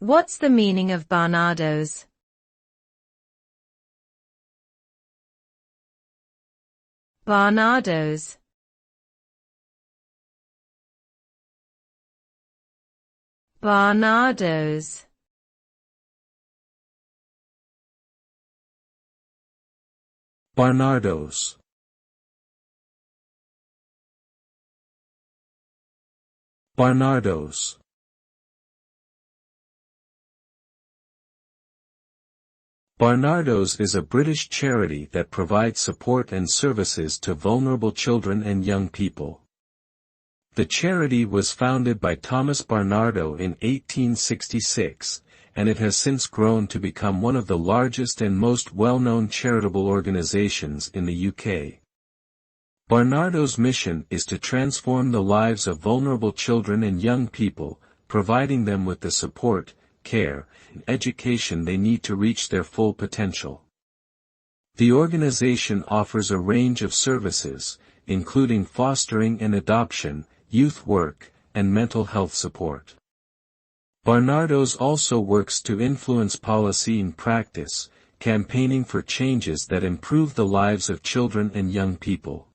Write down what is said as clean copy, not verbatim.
What's the meaning of Barnardo's? Barnardo's. Barnardo's. Barnardo's. Barnardo's. Barnardo's is a British charity that provides support and services to vulnerable children and young people. The charity was founded by Thomas Barnardo in 1866, and it has since grown to become one of the largest and most well-known charitable organizations in the UK. Barnardo's mission is to transform the lives of vulnerable children and young people, providing them with the support, care, and education they need to reach their full potential. The organization offers a range of services, including fostering and adoption, youth work, and mental health support. Barnardo's also works to influence policy and practice, campaigning for changes that improve the lives of children and young people.